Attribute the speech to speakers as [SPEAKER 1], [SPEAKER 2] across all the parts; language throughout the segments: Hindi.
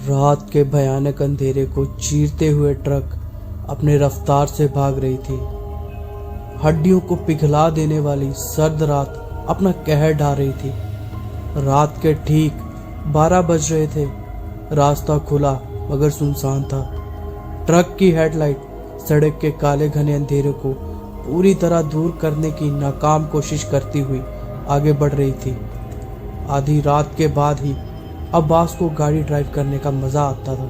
[SPEAKER 1] रात के भयानक अंधेरे को चीरते हुए ट्रक अपने रफ्तार से भाग रही थी। हड्डियों को पिघला देने वाली सर्द रात अपना कहर ढा रही थी। रात के ठीक 12 बज रहे थे। रास्ता खुला मगर सुनसान था। ट्रक की हेडलाइट सड़क के काले घने अंधेरे को पूरी तरह दूर करने की नाकाम कोशिश करती हुई आगे बढ़ रही थी। आधी रात के बाद ही अब्बास को गाड़ी ड्राइव करने का मजा आता था।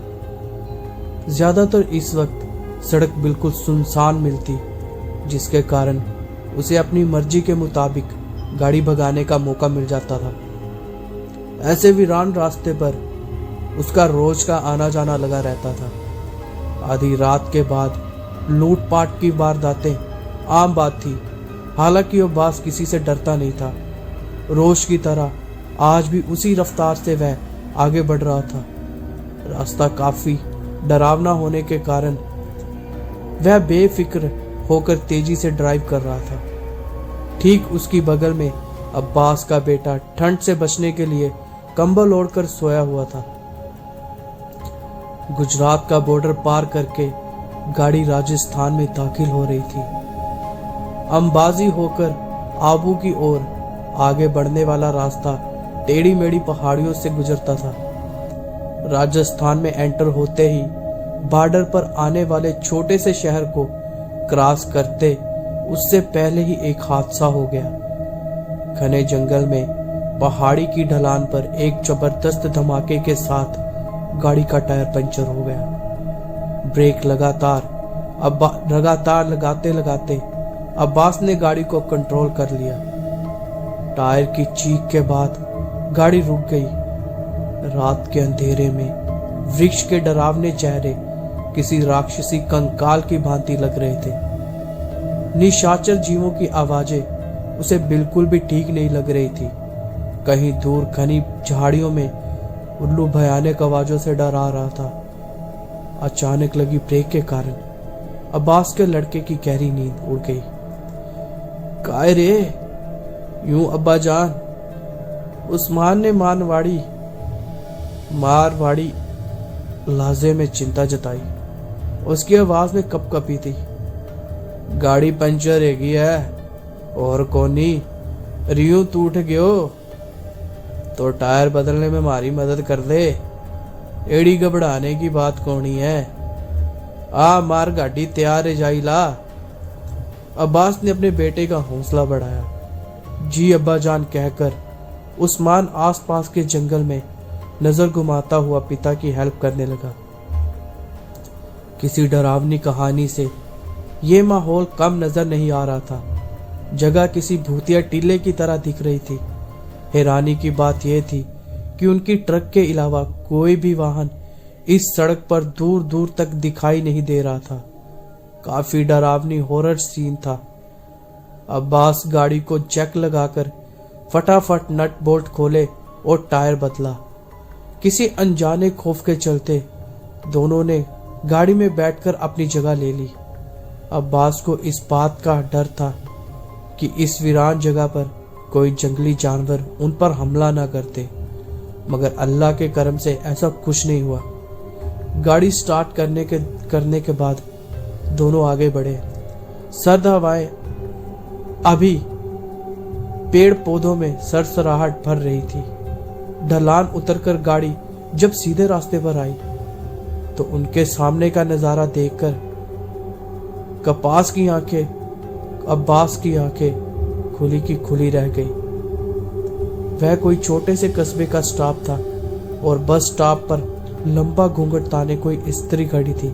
[SPEAKER 1] ज्यादातर इस वक्त सड़क बिल्कुल सुनसान मिलती, जिसके कारण उसे अपनी मर्जी के मुताबिक गाड़ी भगाने का मौका मिल जाता था। ऐसे वीरान रास्ते पर उसका रोज का आना जाना लगा रहता था। आधी रात के बाद लूटपाट की वारदातें आम बात थी। हालांकि अब्बास किसी से डरता नहीं था। रोज की तरह आज भी उसी रफ्तार से वह आगे बढ़ रहा था। रास्ता काफी डरावना होने के कारण वह बेफिक्र होकर तेजी से ड्राइव कर रहा था। ठीक उसकी बगल में अब्बास का बेटा ठंड से बचने के लिए कंबल ओढ़कर सोया हुआ था। गुजरात का बॉर्डर पार करके गाड़ी राजस्थान में दाखिल हो रही थी। अंबाजी होकर आबू की ओर आगे बढ़ने वाला रास्ता टेढ़ी मेढ़ी पहाड़ियों से गुजरता था। राजस्थान में एंटर होते ही बॉर्डर पर आने वाले छोटे से शहर को क्रॉस करते उससे पहले ही एक हादसा हो गया। घने जंगल में पहाड़ी की ढलान पर एक जबरदस्त धमाके के साथ गाड़ी का टायर पंचर हो गया। ब्रेक लगातार लगाते लगाते अब्बास ने गाड़ी को कंट्रोल कर लिया। टायर की चीख के बाद गाड़ी रुक गई। रात के अंधेरे में वृक्ष के डरावने चेहरे किसी राक्षसी कंकाल की भांति लग रहे थे। निशाचर जीवों की आवाजें उसे बिल्कुल भी ठीक नहीं लग रही थी। कहीं दूर घनी झाड़ियों में उल्लू भयानक आवाजों से डरा रहा था। अचानक लगी ब्रेक के कारण अब्बास के लड़के की गहरी नींद उड़ गई। काय रे यूं अब्बा जान? उस्मान ने मारवाड़ी लहजे में चिंता जताई। उसकी आवाज में कपकपी थी। गाड़ी पंचर हैगी है और कोनी रियो टूट गयो तो टायर बदलने में हमारी मदद कर दे। एड़ी घबराने की बात कोनी है। आ मार गाड़ी तैयार है जाइला। अब्बास ने अपने बेटे का हौसला बढ़ाया। जी अब्बा जान कहकर उस्मान आसपास के जंगल में नजर घुमाता हुआ पिता की हेल्प करने लगा। किसी डरावनी कहानी से ये माहौल कम नजर नहीं आ रहा था। जगह किसी भूतिया टीले की तरह दिख रही थी। हैरानी की बात यह थी कि उनकी ट्रक के अलावा कोई भी वाहन इस सड़क पर दूर दूर तक दिखाई नहीं दे रहा था। काफी डरावनी हॉरर सीन था। अब्बास गाड़ी को जैक लगाकर फटाफट नट बोल्ट खोले और टायर बदला। किसी अनजाने खौफ के चलते दोनों ने गाड़ी में बैठकर अपनी जगह ले ली। अब्बास को इस बात का डर था कि इस वीरान जगह पर कोई जंगली जानवर उन पर हमला ना करते, मगर अल्लाह के करम से ऐसा कुछ नहीं हुआ। गाड़ी स्टार्ट करने के बाद दोनों आगे बढ़े। सर्द हवाएं अभी पेड़ पौधों में सरसराहट भर रही थी। ढलान उतरकर गाड़ी जब सीधे रास्ते पर आई तो उनके सामने का नजारा देखकर कपास की आंखें, अब्बास की आंखें खुली की खुली रह गई। वह कोई छोटे से कस्बे का स्टॉप था और बस स्टॉप पर लंबा घूंघट ताने कोई स्त्री खड़ी थी।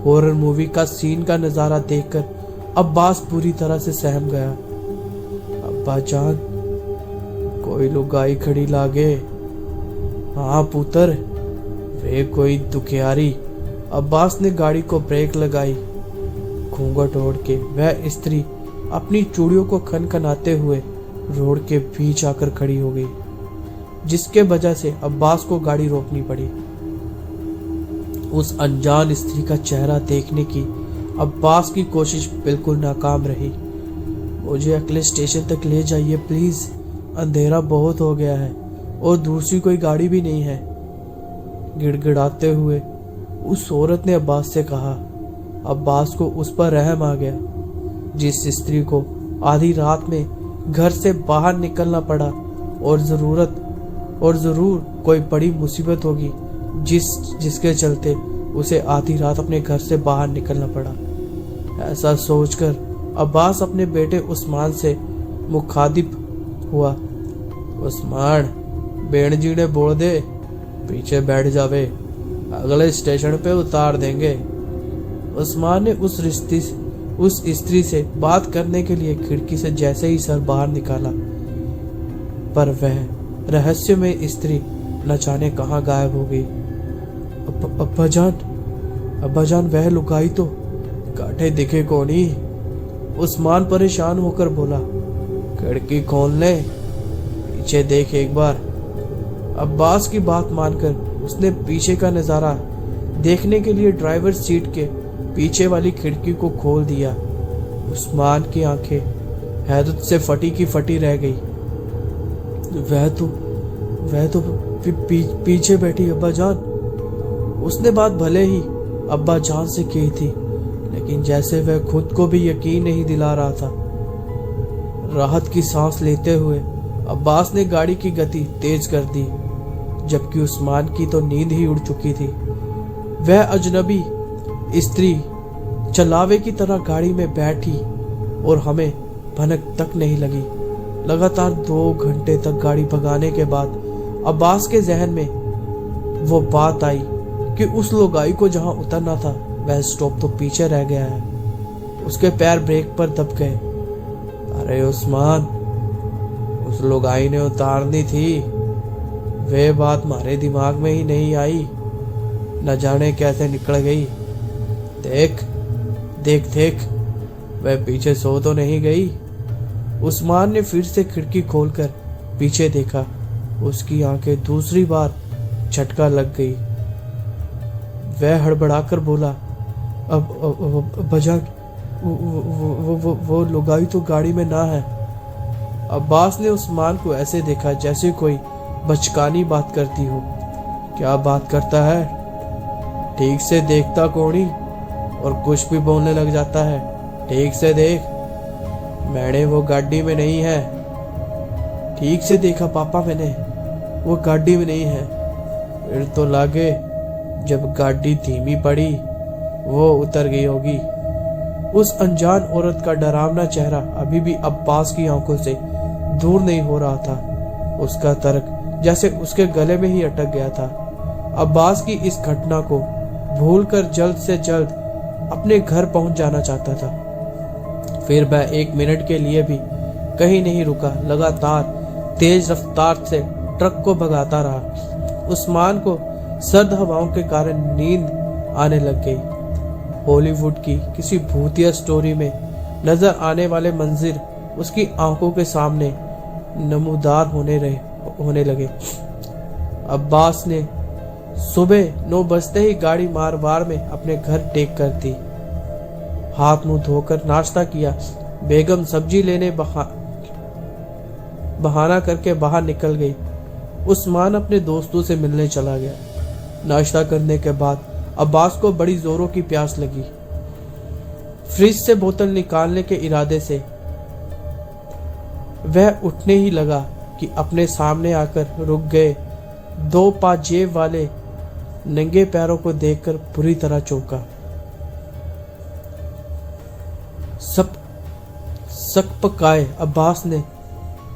[SPEAKER 1] हॉरर मूवी का सीन का नजारा देखकर अब्बास बुरी तरह से सहम गया। अब्बा जान कोई लुगाई खड़ी लागे। हाँ पुत्र वे कोई दुखियारी। अब्बास ने गाड़ी को ब्रेक लगाई। घूंघट ओढ़ के वह स्त्री अपनी चूड़ियों को खनखनाते हुए रोड के बीच आकर खड़ी हो गई, जिसके वजह से अब्बास को गाड़ी रोकनी पड़ी। उस अनजान स्त्री का चेहरा देखने की अब्बास की कोशिश बिल्कुल नाकाम रही। मुझे अगले स्टेशन तक ले जाइए प्लीज, अंधेरा बहुत हो गया है और दूसरी कोई गाड़ी भी नहीं है। गिड़गिड़ाते हुए उस औरत ने अब्बास से कहा। अब्बास को उस पर रहम आ गया, जिस स्त्री को आधी रात में घर से बाहर निकलना पड़ा और जरूर कोई बड़ी मुसीबत होगी जिसके चलते उसे आधी रात अपने घर से बाहर निकलना पड़ा। ऐसा सोचकर अब्बास अपने बेटे उस्मान से मुखातिब हुआ। उस्मान, बेण जी ने बोल दे पीछे बैठ जावे, अगले स्टेशन पे उतार देंगे। उस्मान ने उस स्त्री से बात करने के लिए खिड़की से जैसे ही सर बाहर निकाला, पर वह रहस्यमय स्त्री न जाने कहाँ गायब हो गई। अब्बा जान, वह लुगाई तो काटे दिखे कोनी। उस्मान परेशान होकर बोला। खिड़की खोल ले, पीछे देख एक बार। अब्बास की बात मानकर उसने पीछे का नजारा देखने के लिए ड्राइवर सीट के पीछे वाली खिड़की को खोल दिया। उस्मान की आंखें हैरत से फटी की फटी रह गई। वह तो पीछे बैठी अब्बा जान। उसने बात भले ही अब्बा जान से की थी, लेकिन जैसे वह खुद को भी यकीन नहीं दिला रहा था। राहत की सांस लेते हुए अब्बास ने गाड़ी की गति तेज कर दी, जबकि उस्मान की तो नींद ही उड़ चुकी थी। वह अजनबी स्त्री चलावे की तरह गाड़ी में बैठी और हमें भनक तक नहीं लगी। लगातार 2 घंटे तक गाड़ी भगाने के बाद अब्बास के जहन में वो बात आई कि उस लोगाई को जहां उतरना था वह स्टॉप तो पीछे रह गया है। उसके पैर ब्रेक पर दब गए। अरे उस्मान, उस लोगाई ने उतारनी थी, वे बात हमारे दिमाग में ही नहीं आई, न जाने कैसे निकल गई। देख देख देख, वह पीछे सो तो नहीं गई। उस्मान ने फिर से खिड़की खोलकर पीछे देखा। उसकी आंखें दूसरी बार झटका लग गई। वह हड़बड़ाकर बोला, अब बजान, वो लुगाई तो गाड़ी में ना है। अब्बास ने उस्मान को ऐसे देखा जैसे कोई बचकानी बात करती हो। क्या बात करता है? ठीक से देखता कोनी और कुछ भी बोलने लग जाता है। ठीक से देख, मैंने वो गाड़ी में नहीं है। ठीक से देखा पापा मैंने, वो गाड़ी में नहीं है। फिर तो लागे जब गाड़ी धीमी पड़ी वो उतर गई होगी। उस अनजान औरत का डरावना चेहरा अभी भी अब्बास की आंखों से दूर नहीं हो रहा था। उसका तर्क जैसे उसके गले में ही अटक गया था। अब्बास की इस घटना को भूलकर जल्द से जल्द अपने घर पहुंच जाना चाहता था। फिर वह 1 मिनट के लिए भी कहीं नहीं रुका, लगातार तेज रफ्तार से ट्रक को भगाता रहा। उस्मान को सर्द हवाओं के कारण नींद आने लग गई। हॉलीवुड की किसी भूतिया स्टोरी में नजर आने वाले मंजिर उसकी आंखों के सामने नमूदार होने लगे। अब्बास ने सुबह 9 बजते ही गाड़ी मारवाड़ में अपने घर टेक कर दी। हाथ मुंह धोकर नाश्ता किया। बेगम सब्जी लेने बहाना करके बाहर निकल गई। उस्मान अपने दोस्तों से मिलने चला गया। नाश्ता करने के बाद अब्बास को बड़ी जोरों की प्यास लगी। फ्रिज से बोतल निकालने के इरादे से वह उठने ही लगा कि अपने सामने आकर रुक गए 2 पाजेब वाले नंगे पैरों को देखकर बुरी तरह चौंका। सकपकाए अब्बास ने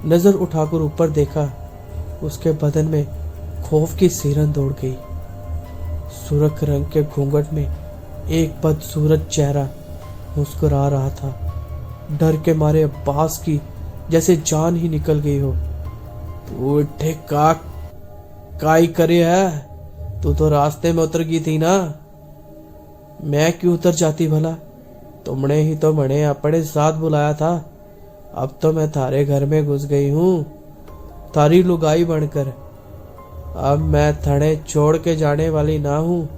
[SPEAKER 1] नजर उठाकर ऊपर देखा। उसके बदन में खौफ की सिरन दौड़ गई। सुर्ख रंग के घूंघट में एक बदसूरत चेहरा मुस्कुरा रहा था। डर के मारे अब्बास की जैसे जान ही निकल गई हो। तू ठीक काई करे है? तू तो रास्ते में उतर गई थी ना। मैं क्यों उतर जाती भला? तुमने ही तो मने अपने साथ बुलाया था। अब तो मैं थारे घर में घुस गई हूँ, थारी लुगाई बनकर। अब मैं थड़े छोड़ के जाने वाली ना हूँ।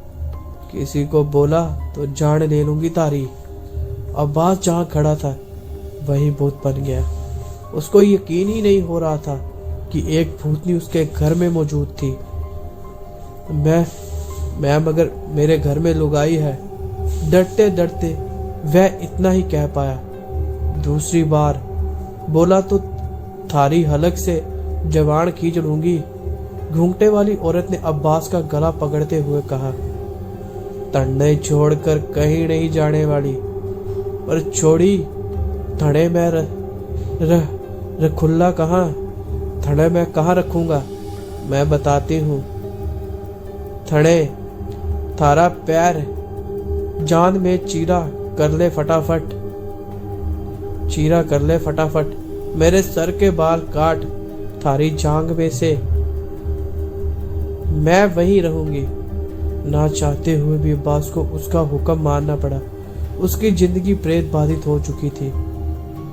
[SPEAKER 1] किसी को बोला तो जान ले लूंगी तारी। अब्बास जहाँ खड़ा था वही भूत बन गया। उसको यकीन ही नहीं हो रहा था कि एक भूतनी उसके घर में मौजूद थी। मैम अगर मेरे घर में लुगाई है। डरते डरते वह इतना ही कह पाया। दूसरी बार बोला तो थारी हलक से जवान खींच लूंगी। घूंघटे वाली औरत ने अब्बास का गला पकड़ते हुए कहा, तन्ने छोड़कर कहीं नहीं जाने वाली। पर छोड़ी थड़े में रखुल्ला कहाँ? थड़े में कहाँ रखूंगा? मैं बताती हूँ। थड़े थारा पैर जान में चीरा कर ले फटाफट। चीरा कर ले फटाफट। मेरे सर के बाल काट थारी जांग में से। मैं वहीं रहूंगी। ना चाहते हुए भी अब्बास को उसका हुक्म मानना पड़ा। उसकी जिंदगी प्रेत बाधित हो चुकी थी।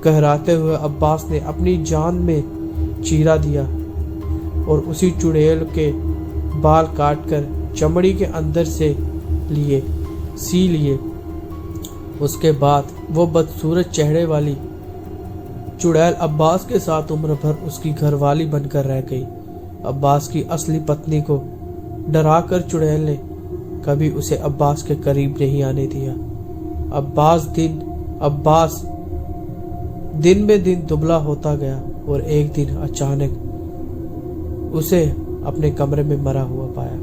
[SPEAKER 1] कहराते हुए अब्बास ने अपनी जान में चीरा दिया और उसी चुड़ैल के बाल काटकर चमड़ी के अंदर से सी लिए। उसके बाद वो बदसूरत चेहरे वाली चुड़ैल अब्बास के साथ उम्र भर उसकी घरवाली बनकर रह गई। अब्बास की असली पत्नी को डराकर चुड़ैल ने कभी उसे अब्बास के करीब नहीं आने दिया। अब्बास दिन में दिन दुबला होता गया और एक दिन अचानक उसे अपने कमरे में मरा हुआ पाया।